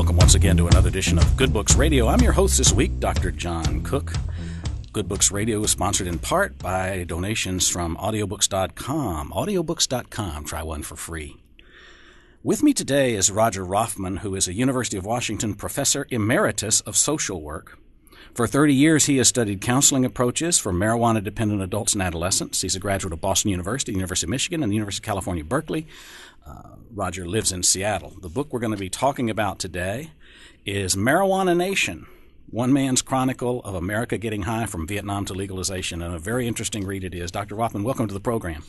Welcome once again to another edition of Good Books Radio. I'm your host this week, Dr. John Cook. Good Books Radio is sponsored in part by donations from audiobooks.com. Audiobooks.com, try one for free. With me today is Roger Roffman, who is a University of Washington professor emeritus of social work. For 30 years, he has studied counseling approaches for marijuana-dependent adults and adolescents. He's a graduate of Boston University, University of Michigan, and the University of California, Berkeley. Roger lives in Seattle. The book we're going to be talking about today is Marijuana Nation, One Man's Chronicle of America Getting High from Vietnam to Legalization, and a very interesting read it is. Dr. Roffman, welcome to the program.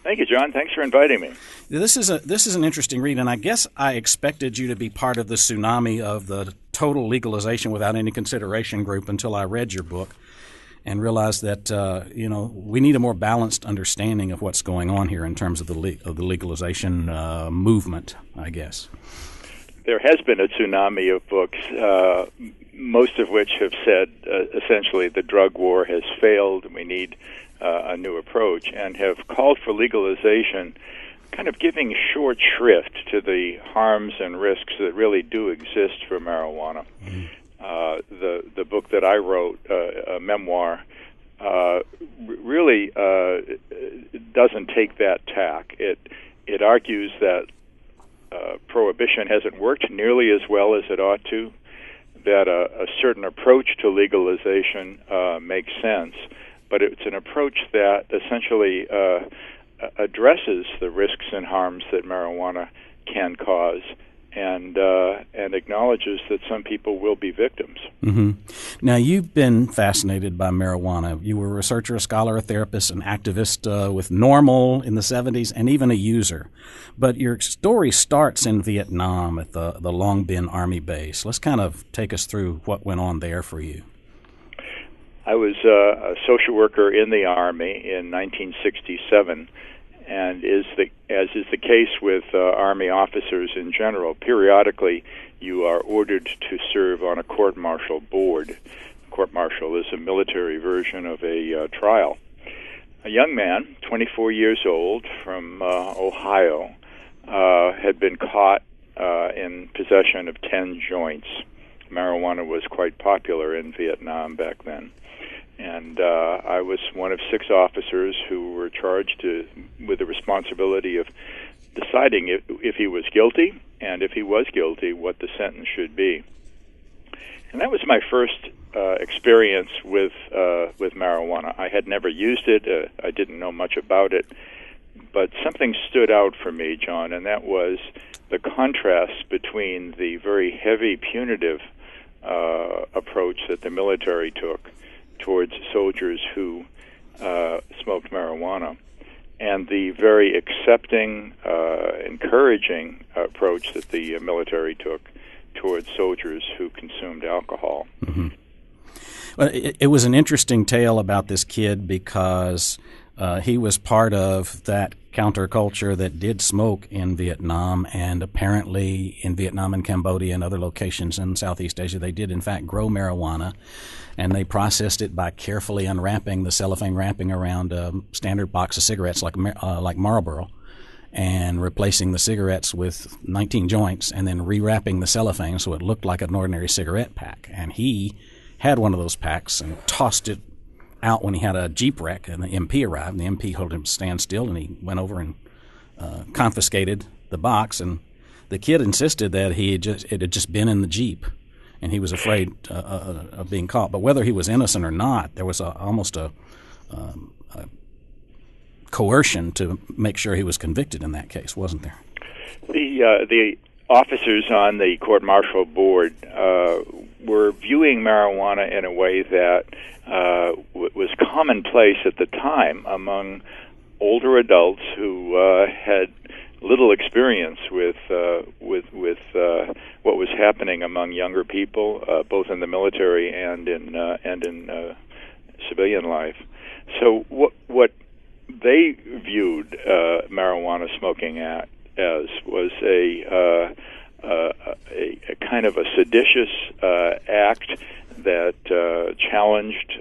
Thank you, John. Thanks for inviting me. This is an interesting read, and I guess I expected you to be part of the tsunami of the total legalization without any consideration group until I read your book and realized that we need a more balanced understanding of what's going on here in terms of the legalization movement, I guess. There has been a tsunami of books, most of which have said essentially the drug war has failed and we need a new approach, and have called for legalization, kind of giving short shrift to the harms and risks that really do exist for marijuana. Mm-hmm. The book that I wrote, a memoir, really doesn't take that tack. It argues that prohibition hasn't worked nearly as well as it ought to, that a certain approach to legalization makes sense, but it's an approach that essentially addresses the risks and harms that marijuana can cause, and acknowledges that some people will be victims. Mm-hmm. Now, you've been fascinated by marijuana. You were a researcher, a scholar, a therapist, an activist with NORML in the 70s, and even a user. But your story starts in Vietnam at the Long Binh Army base. Let's kind of take us through what went on there for you. I was a social worker in the Army in 1967, and as is the case with Army officers in general, periodically you are ordered to serve on a court-martial board. Court-martial is a military version of a trial. A young man, 24 years old, from Ohio, had been caught in possession of 10 joints. Marijuana was quite popular in Vietnam back then. And I was one of 6 officers who were charged with the responsibility of deciding if he was guilty, and if he was guilty, what the sentence should be. And that was my first experience with marijuana. I had never used it. I didn't know much about it. But something stood out for me, John, and that was the contrast between the very heavy punitive approach that the military took towards soldiers who smoked marijuana, and the very accepting, encouraging approach that the military took towards soldiers who consumed alcohol. Mm-hmm. Well, it was an interesting tale about this kid because he was part of that counterculture that did smoke in Vietnam, and apparently in Vietnam and Cambodia and other locations in Southeast Asia, they did in fact grow marijuana, and they processed it by carefully unwrapping the cellophane wrapping around a standard box of cigarettes like Marlboro, and replacing the cigarettes with 19 joints, and then rewrapping the cellophane so it looked like an ordinary cigarette pack. And he had one of those packs and tossed it out when he had a Jeep wreck, and the MP arrived, and the MP told him to stand still, and he went over and confiscated the box, and the kid insisted that it had just been in the Jeep, and he was afraid of being caught. But whether he was innocent or not, there was almost a coercion to make sure he was convicted in that case, wasn't there? The officers on the court-martial board were viewing marijuana in a way that was commonplace at the time among older adults who had little experience with what was happening among younger people, both in the military and in civilian life. So what they viewed marijuana smoking as was a kind of a seditious act that challenged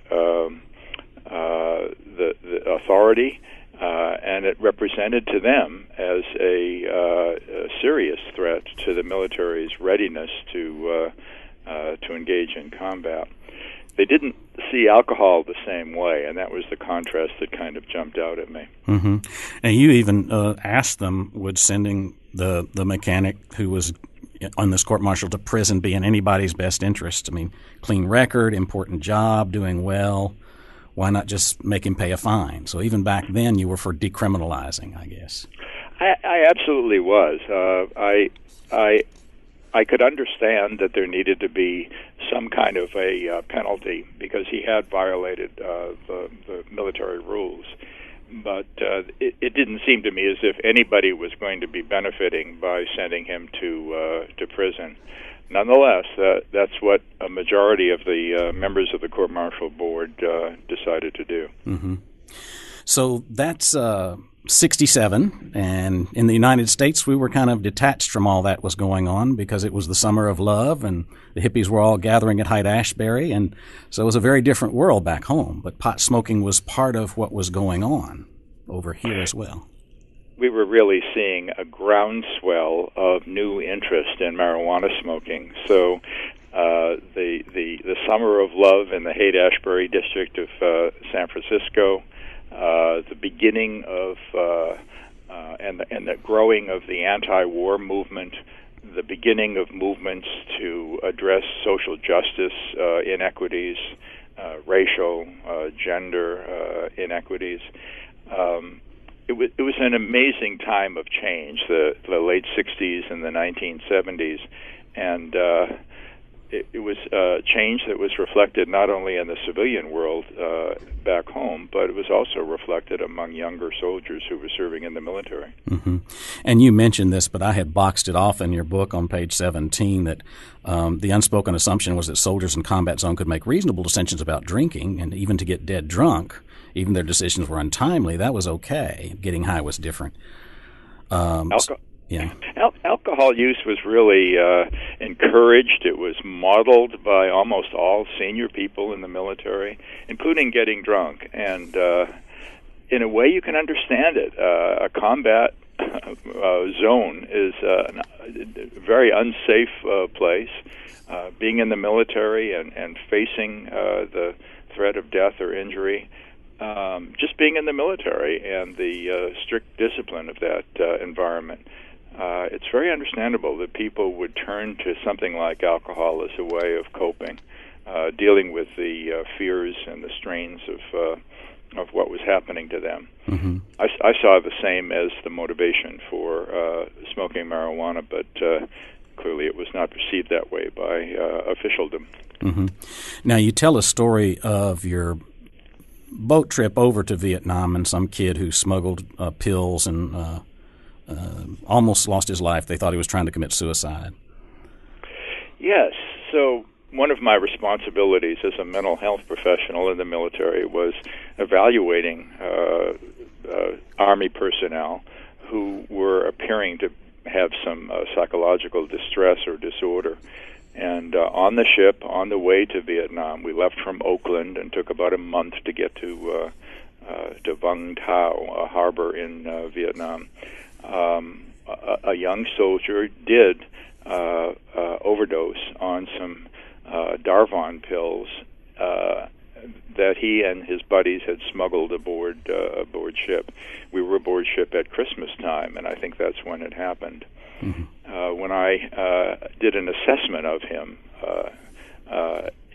the authority, and it represented to them as a serious threat to the military's readiness to engage in combat. They didn't see alcohol the same way, and that was the contrast that kind of jumped out at me. Mm-hmm. And you even asked them, would sending the mechanic who was on this court-martial to prison be in anybody's best interest? I mean, clean record, important job, doing well. Why not just make him pay a fine? So even back then, you were for decriminalizing, I guess. I absolutely was. I could understand that there needed to be some kind of a penalty because he had violated the military rules. But it didn't seem to me as if anybody was going to be benefiting by sending him to prison. Nonetheless, that's what a majority of the members of the court-martial board decided to do. Mm-hmm. So that's 67, and in the United States we were kind of detached from all that was going on because it was the summer of love and the hippies were all gathering at Haight-Ashbury, and so it was a very different world back home. But pot smoking was part of what was going on over here as well. We were really seeing a groundswell of new interest in marijuana smoking. So the summer of love in the Haight-Ashbury district of San Francisco, the beginning of and the growing of the anti-war movement, the beginning of movements to address social justice inequities, racial, gender inequities. It was an amazing time of change, the late 60s and the 1970s, and it was change that was reflected not only in the civilian world back home, but it was also reflected among younger soldiers who were serving in the military. Mm-hmm. And you mentioned this, but I had boxed it off in your book on page 17 that the unspoken assumption was that soldiers in combat zone could make reasonable decisions about drinking, and even to get dead drunk, even their decisions were untimely, that was okay. Getting high was different. Yeah. Alcohol use was really encouraged. It was modeled by almost all senior people in the military, including getting drunk. And in a way, you can understand it. A combat zone is a very unsafe place. Being in the military and facing the threat of death or injury, just being in the military and the strict discipline of that environment, it's very understandable that people would turn to something like alcohol as a way of coping, dealing with the fears and the strains of what was happening to them. Mm-hmm. I saw the same as the motivation for smoking marijuana, but clearly it was not perceived that way by officialdom. Mm-hmm. Now, you tell a story of your boat trip over to Vietnam and some kid who smuggled pills and almost lost his life. They thought he was trying to commit suicide. Yes. So one of my responsibilities as a mental health professional in the military was evaluating Army personnel who were appearing to have some psychological distress or disorder. And on the ship, on the way to Vietnam, we left from Oakland and took about a month to get to Vung Tau, a harbor in Vietnam. A young soldier did overdose on some Darvon pills that he and his buddies had smuggled aboard ship. We were aboard ship at Christmas time, and I think that's when it happened. Mm-hmm. When I did an assessment of him,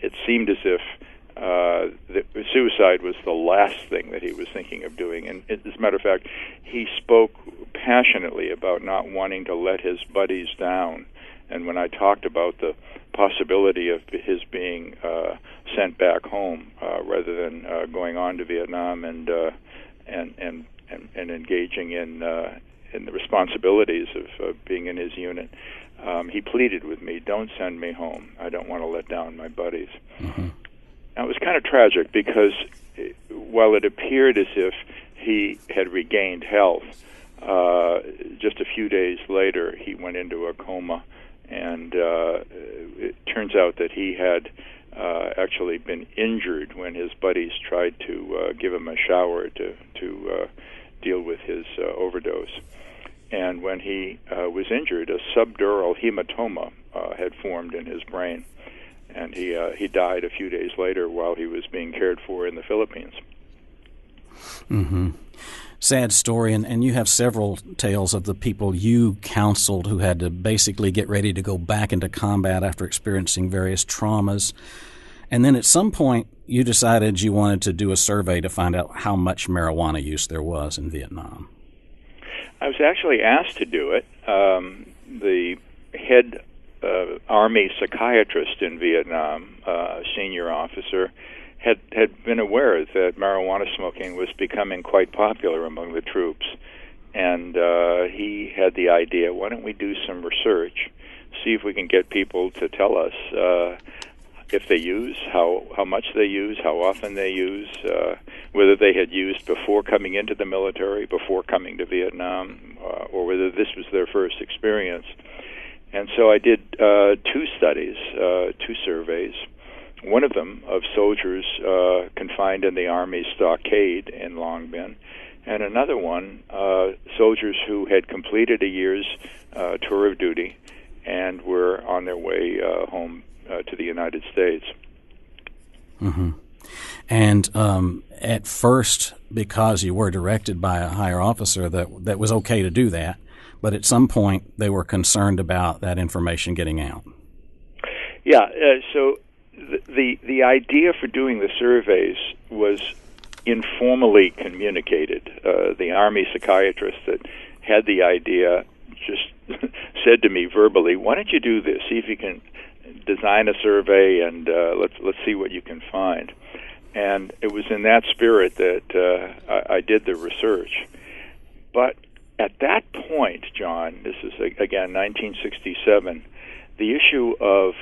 it seemed as if suicide was the last thing that he was thinking of doing. And as a matter of fact, he spoke passionately about not wanting to let his buddies down. And when I talked about the possibility of his being sent back home rather than going on to Vietnam and engaging in the responsibilities of being in his unit, he pleaded with me, "Don't send me home. I don't want to let down my buddies." Mm-hmm. Now, it was kind of tragic because while it appeared as if he had regained health, just a few days later he went into a coma, and it turns out that he had actually been injured when his buddies tried to give him a shower to deal with his overdose. and when he was injured, a subdural hematoma had formed in his brain, and he died a few days later while he was being cared for in the Philippines. Mm-hmm. Sad story, and you have several tales of the people you counseled who had to basically get ready to go back into combat after experiencing various traumas. And then at some point, you decided you wanted to do a survey to find out how much marijuana use there was in Vietnam. I was actually asked to do it. The head Army psychiatrist in Vietnam, a senior officer, had been aware that marijuana smoking was becoming quite popular among the troops. And he had the idea, why don't we do some research, see if we can get people to tell us if they use, how much they use, how often they use, whether they had used before coming into the military, before coming to Vietnam, or whether this was their first experience. And so I did two studies, two surveys, one of them of soldiers confined in the Army stockade in Long Binh, and another one, soldiers who had completed a year's tour of duty and were on their way home to the United States. Mm-hmm. And at first, because you were directed by a higher officer, that was okay to do that, but at some point they were concerned about that information getting out. Yeah, so the idea for doing the surveys was informally communicated. The Army psychiatrist that had the idea just said to me verbally, "Why don't you do this? See if you can design a survey, and let's see what you can find." And it was in that spirit that I did the research. But at that point, John, this is again 1967, the issue of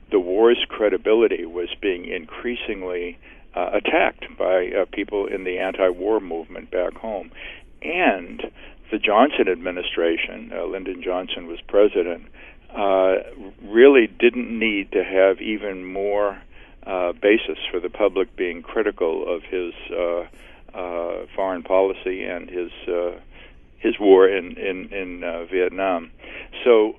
the war's credibility was being increasingly attacked by people in the anti-war movement back home. And the Johnson administration, Lyndon Johnson was president, really didn't need to have even more basis for the public being critical of his foreign policy and his war in Vietnam. So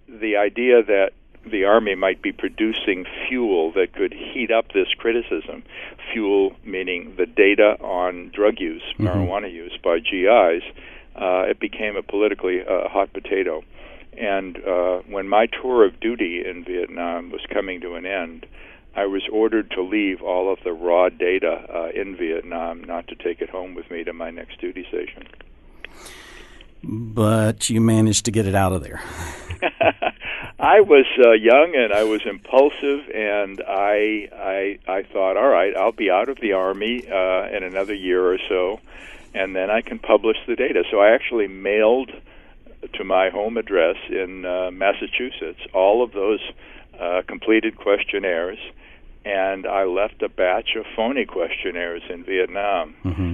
the idea that the Army might be producing fuel that could heat up this criticism, fuel meaning the data on drug use, mm-hmm. marijuana use by GIs, it became a politically hot potato. And when my tour of duty in Vietnam was coming to an end, I was ordered to leave all of the raw data in Vietnam, not to take it home with me to my next duty station. But you managed to get it out of there. I was young and I was impulsive, and I thought, all right, I'll be out of the Army in another year or so, and then I can publish the data. So I actually mailed to my home address in Massachusetts all of those completed questionnaires, and I left a batch of phony questionnaires in Vietnam. Mm-hmm.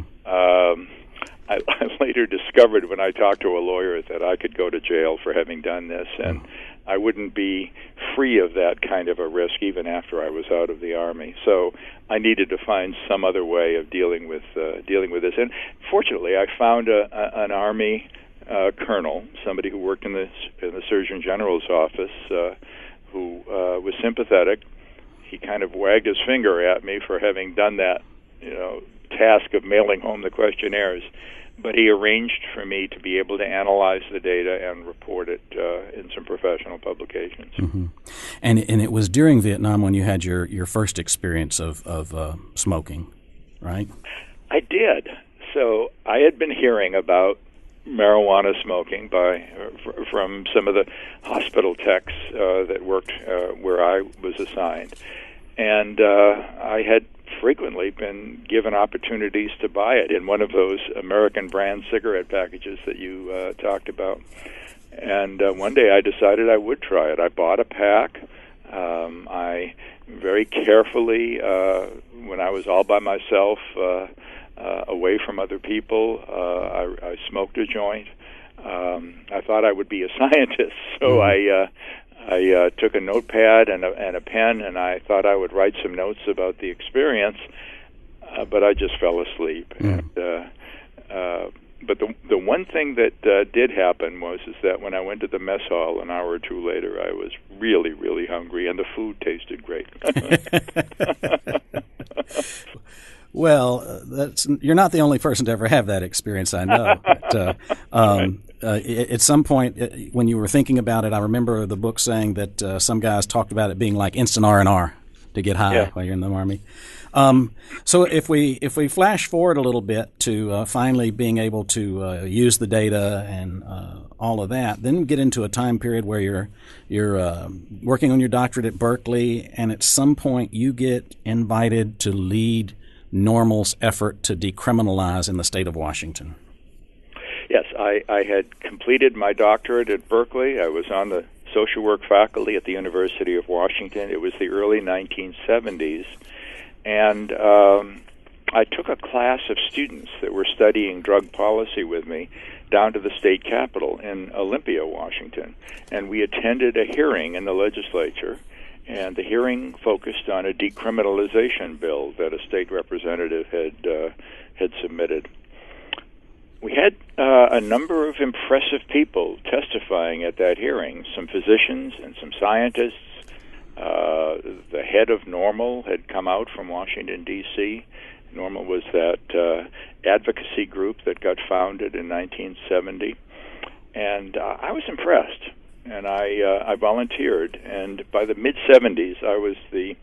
I later discovered when I talked to a lawyer that I could go to jail for having done this, and I wouldn't be free of that kind of a risk even after I was out of the Army. So I needed to find some other way of dealing with this. And fortunately, I found an Army colonel, somebody who worked in the Surgeon General's office, who was sympathetic. He kind of wagged his finger at me for having done that, task of mailing home the questionnaires, but he arranged for me to be able to analyze the data and report it in some professional publications. Mm-hmm. And it was during Vietnam when you had your first experience of smoking, right? I did. So I had been hearing about marijuana smoking from some of the hospital techs that worked where I was assigned, and I had frequently been given opportunities to buy it in one of those American brand cigarette packages that you talked about. And one day I decided I would try it. I bought a pack. I very carefully, when I was all by myself, away from other people, I smoked a joint. I thought I would be a scientist, so I took a notepad and a pen, and I thought I would write some notes about the experience, but I just fell asleep. And But the one thing that did happen is that when I went to the mess hall an hour or two later, I was really, really hungry, and the food tasted great. Well, you're not the only person to ever have that experience, I know. But, at some point, when you were thinking about it, I remember the book saying that some guys talked about it being like instant R&R to get high while you're in the Army. So if we flash forward a little bit to finally being able to use the data and all of that, then get into a time period where you're working on your doctorate at Berkeley, and at some point you get invited to lead NORML's effort to decriminalize in the state of Washington. Yes, I had completed my doctorate at Berkeley. I was on the social work faculty at the University of Washington. It was the early 1970s. And I took a class of students that were studying drug policy with me down to the state capitol in Olympia, Washington. And we attended a hearing in the legislature, and the hearing focused on a decriminalization bill that a state representative had submitted. We had a number of impressive people testifying at that hearing, some physicians and some scientists. The head of NORML had come out from Washington, D.C. NORML was that advocacy group that got founded in 1970. And I was impressed, and I volunteered. And by the mid-'70s, I was the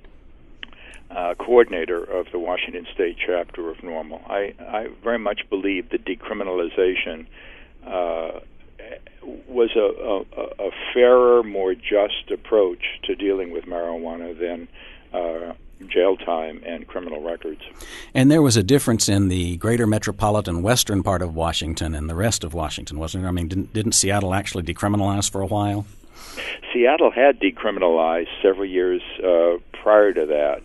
coordinator of the Washington State chapter of NORML. I very much believe that decriminalization was a fairer, more just approach to dealing with marijuana than jail time and criminal records. And there was a difference in the greater metropolitan western part of Washington and the rest of Washington, wasn't there? I mean, didn't Seattle actually decriminalize for a while? Seattle had decriminalized several years prior to that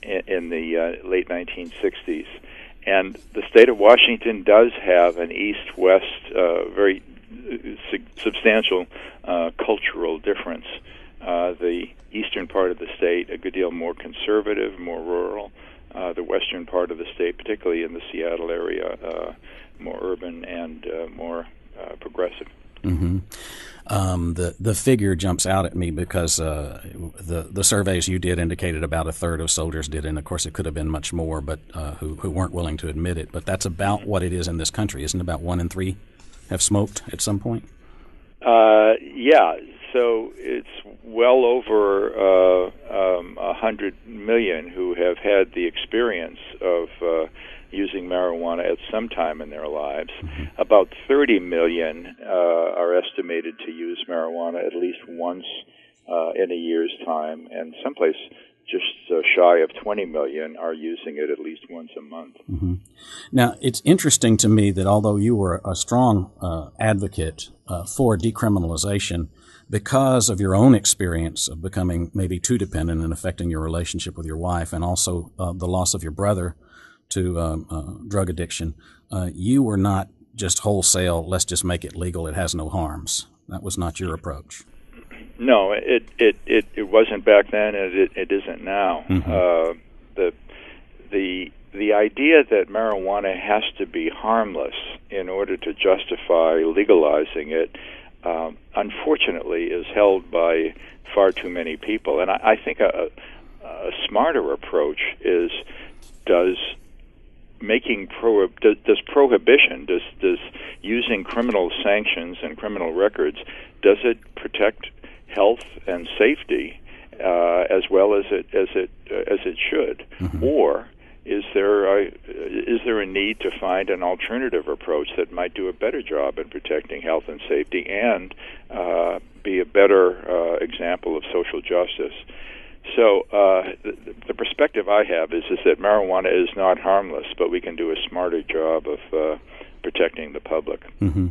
in the late 1960s. And the state of Washington does have an east-west, very substantial cultural difference. The eastern part of the state, a good deal more conservative, more rural. The western part of the state, particularly in the Seattle area, more urban and more progressive. Mm-hmm. The figure jumps out at me because the surveys you did indicated about a third of soldiers did, and of course it could have been much more, but who weren't willing to admit it. But that's about what it is in this country, isn't it? About 1 in 3 have smoked at some point. Yeah. So it's well over 100 million who have had the experience of using marijuana at some time in their lives. Mm-hmm. About 30 million are estimated to use marijuana at least once in a year's time, and someplace just shy of 20 million are using it at least once a month. Mm-hmm. Now, it's interesting to me that although you were a strong advocate for decriminalization, because of your own experience of becoming maybe too dependent and affecting your relationship with your wife, and also the loss of your brother to drug addiction, you were not just wholesale, let's just make it legal, it has no harms. That was not your approach. No, it wasn't back then, and it isn't now. Mm-hmm. The idea that marijuana has to be harmless in order to justify legalizing it, unfortunately, is held by far too many people. And I think a smarter approach is does prohibition, does using criminal sanctions and criminal records, does it protect health and safety as well as it should, mm-hmm. or is there a need to find an alternative approach that might do a better job in protecting health and safety and be a better example of social justice? So the perspective I have is that marijuana is not harmless, but we can do a smarter job of protecting the public. Mm-hmm.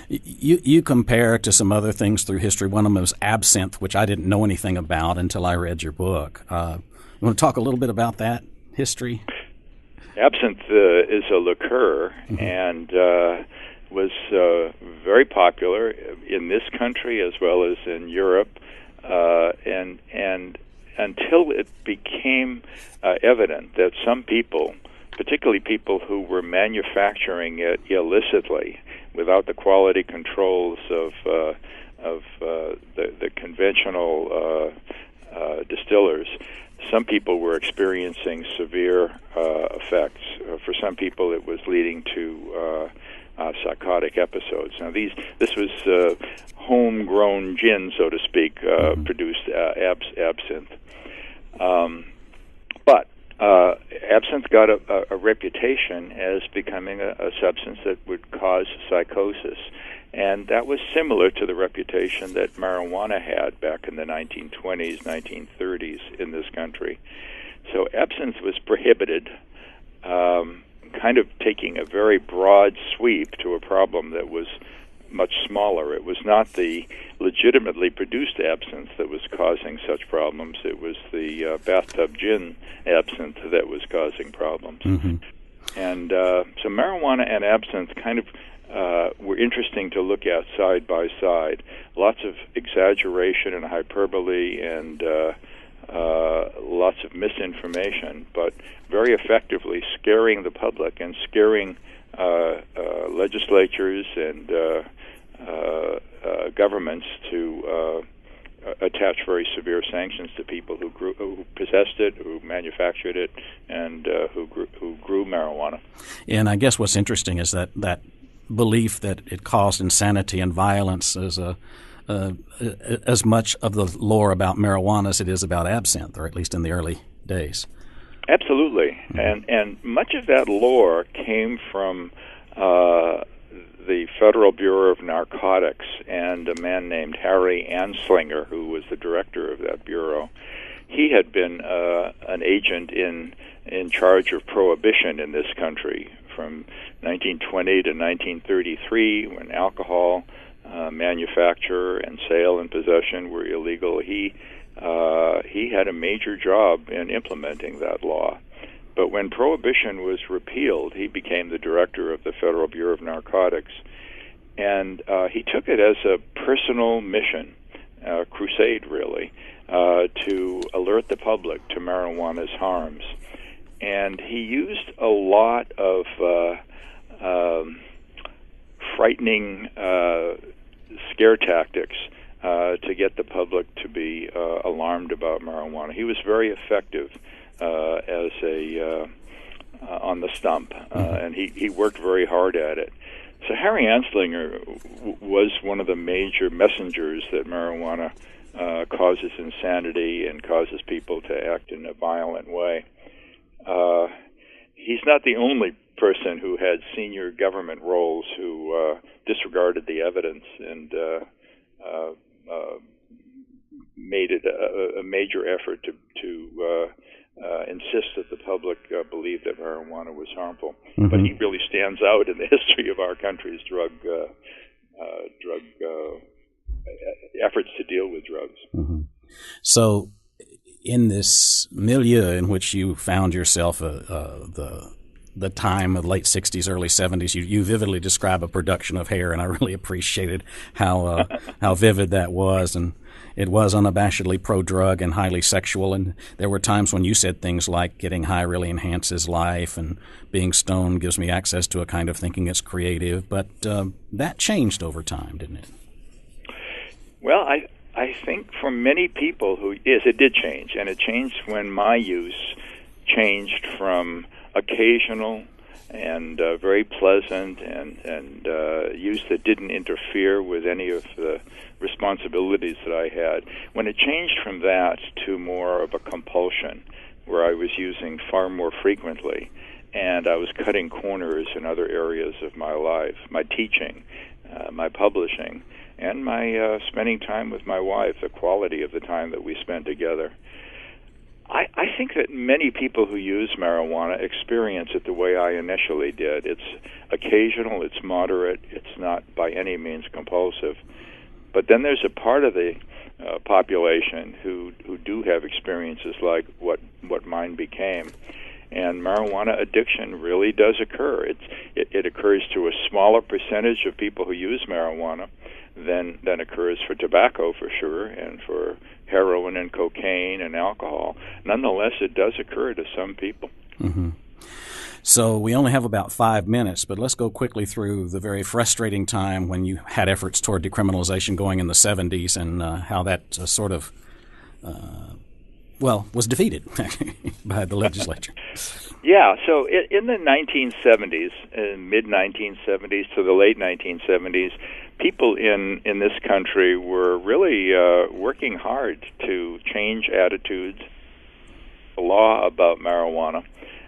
You compare to some other things through history. One of them was absinthe, which I didn't know anything about until I read your book. You want to talk a little bit about that history? Absinthe is a liqueur, mm-hmm. and was very popular in this country as well as in Europe, and until it became evident that some people particularly people who were manufacturing it illicitly without the quality controls of the conventional distillers. Some people were experiencing severe effects. For some people, it was leading to psychotic episodes. Now, this was homegrown gin, so to speak, produced absinthe. But absinthe got a reputation as becoming a substance that would cause psychosis. And that was similar to the reputation that marijuana had back in the 1920s, 1930s in this country. So absinthe was prohibited, kind of taking a very broad sweep to a problem that was much smaller. It was not the legitimately produced absinthe that was causing such problems. It was the bathtub gin absinthe that was causing problems. Mm-hmm. And so marijuana and absinthe kind of were interesting to look at side by side. Lots of exaggeration and hyperbole and lots of misinformation, but very effectively scaring the public and scaring legislatures and governments to attach very severe sanctions to people who possessed it, who manufactured it, and who grew marijuana. And I guess what's interesting is that belief that it caused insanity and violence is as much of the lore about marijuana as it is about absinthe, or at least in the early days. Absolutely. Mm-hmm. And much of that lore came from the Federal Bureau of Narcotics and a man named Harry Anslinger, who was the director of that bureau. He had been an agent in charge of prohibition in this country from 1920 to 1933, when alcohol manufacture and sale and possession were illegal. He had a major job in implementing that law. But when prohibition was repealed, he became the director of the Federal Bureau of Narcotics, and he took it as a personal mission, crusade really, to alert the public to marijuana's harms. And he used a lot of frightening scare tactics to get the public to be alarmed about marijuana. He was very effective as on the stump, and he worked very hard at it. So Harry Anslinger was one of the major messengers that marijuana causes insanity and causes people to act in a violent way. He's not the only person who had senior government roles who disregarded the evidence and made it a major effort to insist that the public believe that marijuana was harmful. Mm-hmm. But he really stands out in the history of our country's drug efforts to deal with drugs. Mm-hmm. So, in this milieu in which you found yourself, the time of the late 60s, early 70s, you vividly describe a production of hair, and I really appreciated how vivid that was. And it was unabashedly pro-drug and highly sexual, and there were times when you said things like getting high really enhances life and being stoned gives me access to a kind of thinking that's creative. But that changed over time, didn't it? Well, I think for many people it did change, and it changed when my use changed from occasional and very pleasant and use that didn't interfere with any of the responsibilities that I had. When it changed from that to more of a compulsion, where I was using far more frequently, and I was cutting corners in other areas of my life, my teaching, my publishing, and my spending time with my wife, the quality of the time that we spent together. I think that many people who use marijuana experience it the way I initially did. It's occasional, it's moderate, it's not by any means compulsive. But then there's a part of the population who do have experiences like what mine became. And marijuana addiction really does occur. It occurs to a smaller percentage of people who use marijuana than occurs for tobacco, for sure, and for heroin and cocaine and alcohol. Nonetheless, it does occur to some people. Mm-hmm. So we only have about 5 minutes, but let's go quickly through the very frustrating time when you had efforts toward decriminalization going in the 70s and how that was defeated by the legislature. Yeah, so in the 1970s, mid-1970s to the late 1970s, people in this country were really working hard to change attitudes, the law about marijuana.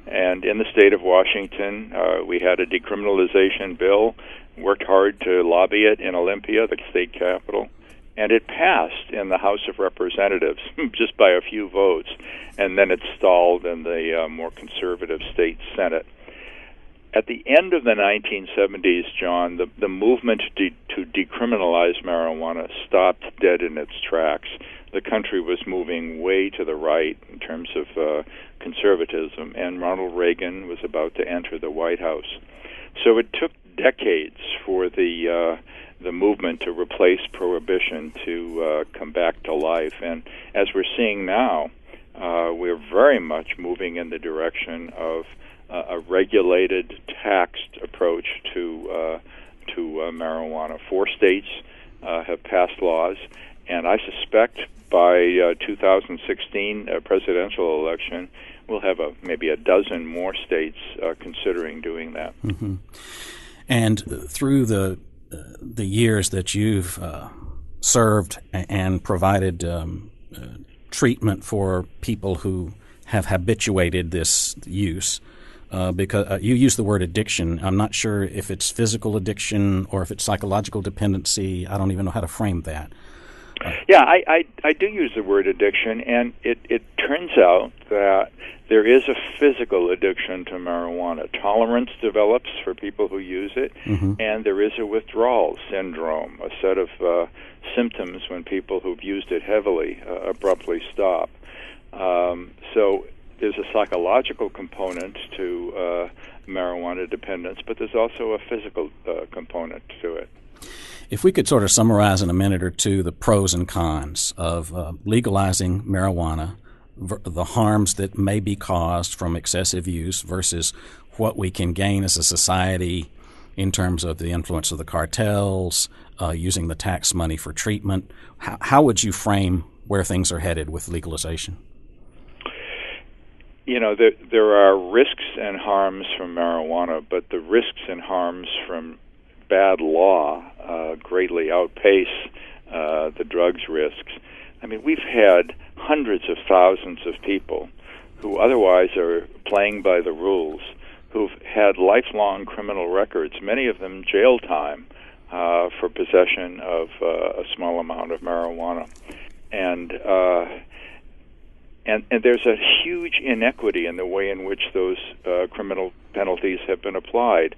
And in the state of Washington, we had a decriminalization bill, worked hard to lobby it in Olympia, the state capital, and it passed in the House of Representatives just by a few votes, and then it stalled in the more conservative state Senate. At the end of the 1970s, John, the movement to decriminalize marijuana stopped dead in its tracks. The country was moving way to the right in terms of conservatism, and Ronald Reagan was about to enter the White House. So it took decades for the movement to replace prohibition to come back to life. And as we're seeing now, we're very much moving in the direction of a regulated, taxed approach to marijuana. 4 states have passed laws, and I suspect by 2016 presidential election, we'll have maybe a dozen more states considering doing that. Mm-hmm. And through the years that you've served and provided treatment for people who have habituated this use, because you use the word addiction. I'm not sure if it's physical addiction or if it's psychological dependency. I don't even know how to frame that. Yeah, I do use the word addiction, and it turns out that there is a physical addiction to marijuana. Tolerance develops for people who use it, and there is a withdrawal syndrome, a set of symptoms when people who've used it heavily abruptly stop. So there's a psychological component to marijuana dependence, but there's also a physical component to it. If we could sort of summarize in a minute or two the pros and cons of legalizing marijuana, the harms that may be caused from excessive use versus what we can gain as a society in terms of the influence of the cartels, using the tax money for treatment, how would you frame where things are headed with legalization? You know, there are risks and harms from marijuana, but the risks and harms from bad law greatly outpace the drugs risks. I mean, we've had hundreds of thousands of people who otherwise are playing by the rules, who've had lifelong criminal records, many of them jail time for possession of a small amount of marijuana. And there's a huge inequity in the way in which those criminal penalties have been applied.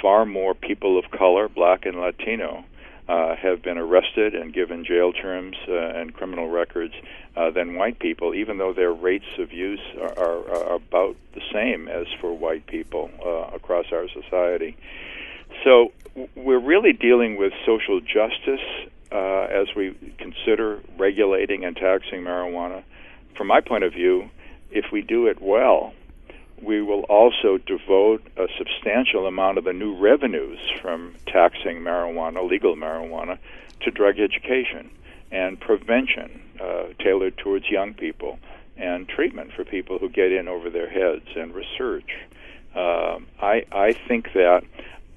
Far more people of color, black and Latino, have been arrested and given jail terms and criminal records than white people, even though their rates of use are about the same as for white people across our society. So we're really dealing with social justice as we consider regulating and taxing marijuana. From my point of view, if we do it well, we will also devote a substantial amount of the new revenues from taxing marijuana, legal marijuana, to drug education and prevention tailored towards young people and treatment for people who get in over their heads and research. I think that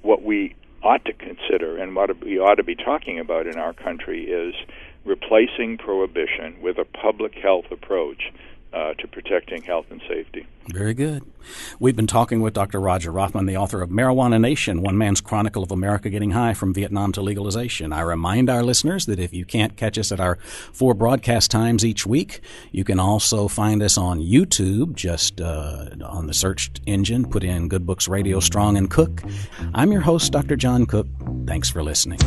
what we ought to consider and what we ought to be talking about in our country is replacing prohibition with a public health approach to protecting health and safety. Very good. We've been talking with Dr. Roger Roffman, the author of Marijuana Nation, One Man's Chronicle of America Getting High from Vietnam to Legalization. I remind our listeners that if you can't catch us at our 4 broadcast times each week, you can also find us on YouTube. Just on the search engine, put in Good Books Radio, Strong and Cook. I'm your host, Dr. John Cook. Thanks for listening.